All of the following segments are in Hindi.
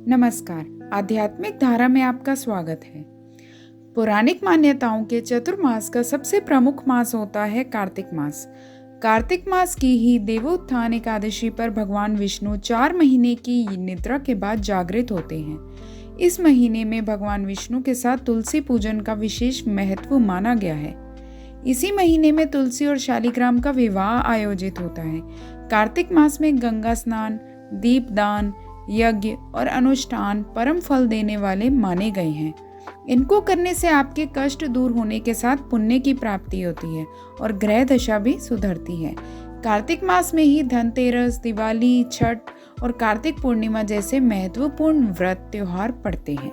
नमस्कार। आध्यात्मिक धारा में आपका स्वागत है। पौराणिक मान्यताओं के चतुर्मास का सबसे प्रमुख मास होता है कार्तिक मास। कार्तिक मास की ही देवोत्थान एकादशी पर भगवान विष्णु 4 महीने की निद्रा के बाद जागृत होते हैं। इस महीने में भगवान विष्णु के साथ तुलसी पूजन का विशेष महत्व माना गया है। इसी महीने में तुलसी और शालिग्राम का विवाह आयोजित होता है। कार्तिक मास में गंगा स्नान, दीपदान, यज्ञ और अनुष्ठान परम फल देने वाले माने गए हैं। इनको करने से आपके कष्ट दूर होने के साथ पुण्य की प्राप्ति होती है और ग्रह दशा भी सुधरती है। कार्तिक मास में ही धनतेरस, दिवाली, छठ और कार्तिक पूर्णिमा जैसे महत्वपूर्ण व्रत त्योहार पड़ते हैं।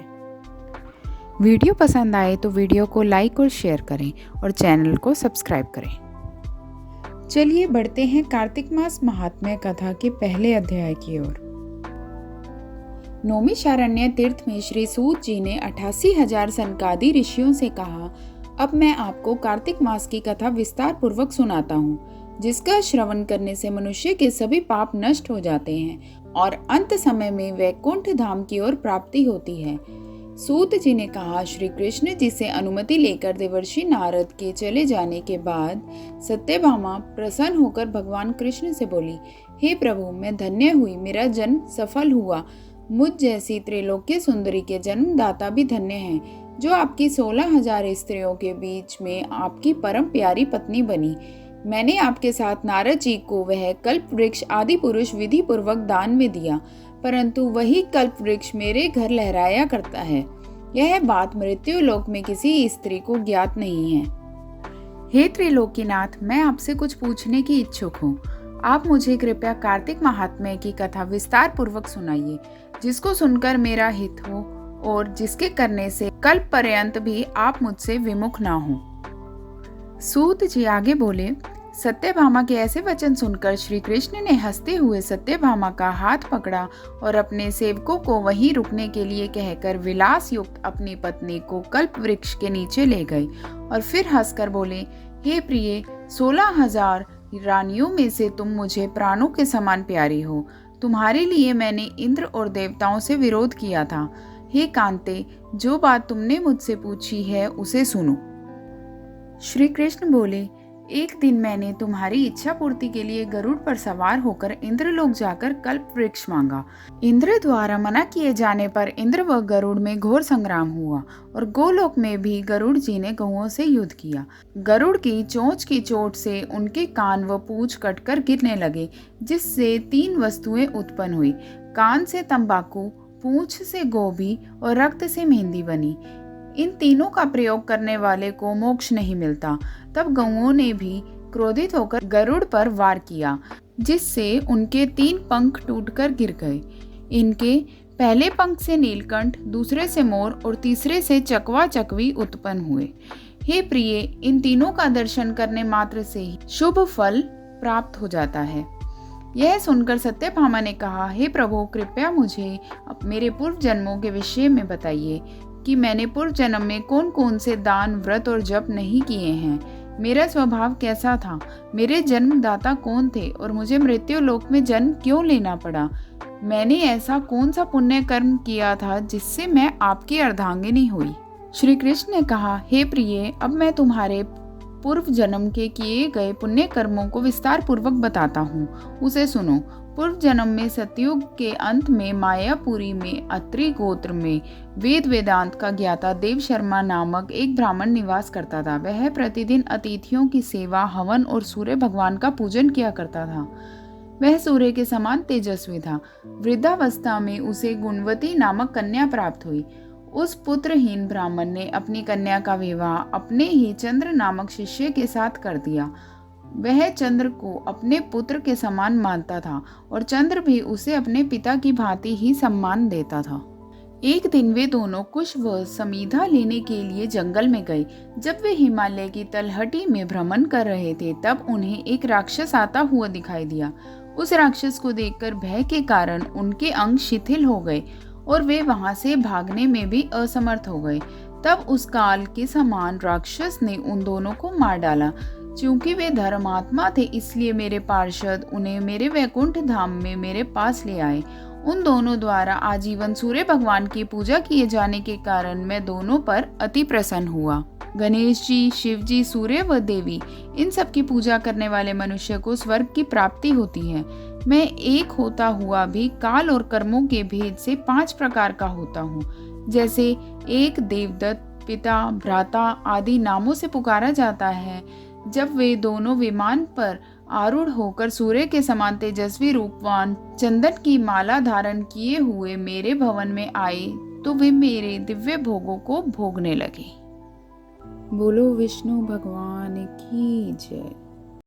वीडियो पसंद आए तो वीडियो को लाइक और शेयर करें और चैनल को सब्सक्राइब करें। चलिए बढ़ते हैं कार्तिक मास महात्म्य कथा के पहले अध्याय की ओर। नौमिषारण्य तीर्थ में श्री सूत जी ने 88,000 सनकादि ऋषियों से कहा, अब मैं आपको कार्तिक मास की कथा विस्तार पूर्वक सुनाता हूँ, जिसका श्रवण करने से मनुष्य के सभी पाप नष्ट हो जाते हैं और अंत समय में वैकुंठ धाम की ओर प्राप्ति होती है। सूत जी ने कहा, श्री कृष्ण जी से अनुमति लेकर देवर्षि नारद के चले जाने के बाद सत्यभामा प्रसन्न होकर भगवान कृष्ण से बोली, हे प्रभु, मैं धन्य हुई, मेरा जन्म सफल हुआ। मुझ जैसी त्रैलोक्य सुंदरी के जन्मदाता भी धन्य हैं, जो आपकी 16,000 स्त्रियों के बीच में आपकी परम प्यारी पत्नी बनी। मैंने आपके साथ नारद जी को वह कल्प वृक्ष आदि पुरुष विधि पूर्वक दान में दिया, परंतु वही कल्प वृक्ष मेरे घर लहराया करता है। यह बात मृत्यु लोक में किसी स्त्री को ज्ञात नहीं है। हे त्रिलोकीनाथ, मैं आपसे कुछ पूछने की इच्छुक हूँ। आप मुझे कृपया कार्तिक महात्म्य की कथा विस्तार पूर्वक सुनाइए, जिसको सुनकर मेरा हित हो और जिसके करने से कल्प पर्यंत भी आप मुझसे विमुख ना हो। सूत जी आगे बोले, सत्यभामा के ऐसे वचन सुनकर श्री कृष्ण ने हंसते हुए सत्यभामा का हाथ पकड़ा और अपने सेवकों को वहीं रुकने के लिए कहकर विलास युक्त अपनी पत्नी को कल्प वृक्ष के नीचे ले गए और फिर हंसकर बोले, हे प्रिय, 16,000 रानियों में से तुम मुझे प्राणों के समान प्यारी हो। तुम्हारे लिए मैंने इंद्र और देवताओं से विरोध किया था। हे कांते, जो बात तुमने मुझसे पूछी है उसे सुनो। श्री कृष्ण बोले, एक दिन मैंने तुम्हारी इच्छा पूर्ति के लिए गरुड़ पर सवार होकर इंद्रलोक जाकर कल्प वृक्ष मांगा। इंद्र द्वारा मना किए जाने पर इंद्र व गरुड़ में घोर संग्राम हुआ और गोलोक में भी गरुड़ जी ने गौओं से युद्ध किया। गरुड़ की चोंच की चोट से उनके कान व पूंछ कटकर गिरने लगे, जिससे 3 वस्तुएं उत्पन्न हुई। कान से तंबाकू, पूंछ से गोभी और रक्त से मेहंदी बनी। इन तीनों का प्रयोग करने वाले को मोक्ष नहीं मिलता। तब गौओं ने भी क्रोधित होकर गरुड़ पर वार किया, जिससे उनके 3 पंख टूटकर गिर गए। इनके पहले पंख से नीलकंठ, दूसरे से मोर और तीसरे से चकवा चकवी उत्पन्न हुए। हे प्रिय, इन तीनों का दर्शन करने मात्र से ही शुभ फल प्राप्त हो जाता है। यह सुनकर सत्यभामा ने कहा, हे प्रभु, कृपया मुझे मेरे पूर्व जन्मों के विषय में बताइए कि मैंने पूर्व जन्म में कौन कौन से दान, व्रत और जप नहीं किए हैं। मेरा स्वभाव कैसा था, मेरे जन्मदाता कौन थे और मुझे मृत्यु लोक में जन्म क्यों लेना पड़ा। मैंने ऐसा कौन सा पुण्य कर्म किया था जिससे मैं आपकी अर्धांगिनी हुई। श्री कृष्ण ने कहा, हे प्रिय, अब मैं तुम्हारे पूर्व जन्म के किए गए पुण्य कर्मों को विस्तार पूर्वक बताता हूँ, उसे सुनो। पूर्व जन्म में सतयुग के अंत में मायापुरी में अत्रि गोत्र में वेद वेदांत का ज्ञाता देव शर्मा नामक एक ब्राह्मण निवास करता था। वह प्रतिदिन अतिथियों की सेवा, हवन और सूर्य भगवान का पूजन किया करता था। वह सूर्य के समान तेजस्वी था। वृद्धावस्था में उसे गुणवती नामक कन्या प्राप्त हुई। उस पुत्रहीन ब्राह्मण ने अपनी कन्या का विवाह अपने ही चंद्र नामक शिष्य के साथ कर दिया। वह चंद्र को अपने पुत्र के समान मानता था और चंद्र भी उसे अपने पिता की भांति ही सम्मान देता था। एक दिन वे दोनों कुश व समीधा लेने के लिए जंगल में गए। जब वे हिमालय की तलहटी में भ्रमण कर रहे थे, तब उन्हें एक राक्षस आता हुआ दिखाई दिया। उस राक्षस को देखकर भय के कारण उनके अंग शिथिल हो गए और वे वहां से भागने में भी असमर्थ हो गए। तब उस काल के समान राक्षस ने उन दोनों को मार डाला। चूंकि वे धर्मात्मा थे, इसलिए मेरे पार्षद उन्हें मेरे वैकुंठ धाम में मेरे पास ले आए उन दोनों द्वारा आजीवन सूर्य भगवान की पूजा किए जाने के कारण मैं दोनों पर अति प्रसन्न हुआ। गणेश जी, शिव जी, सूर्य व देवी, इन सब की पूजा करने वाले मनुष्य को स्वर्ग की प्राप्ति होती है। मैं एक होता हुआ भी काल और कर्मों के भेद से 5 प्रकार का होता हूँ। जैसे एक देवदत्त, पिता, भ्राता आदि नामों से पुकारा जाता है। जब वे दोनों विमान पर आरूढ़ होकर सूर्य के समान तेजस्वी रूपवान चंदन की माला धारण किए हुए मेरे भवन में आए तो वे मेरे दिव्य भोगों को भोगने लगे। बोलो विष्णु भगवान की जय।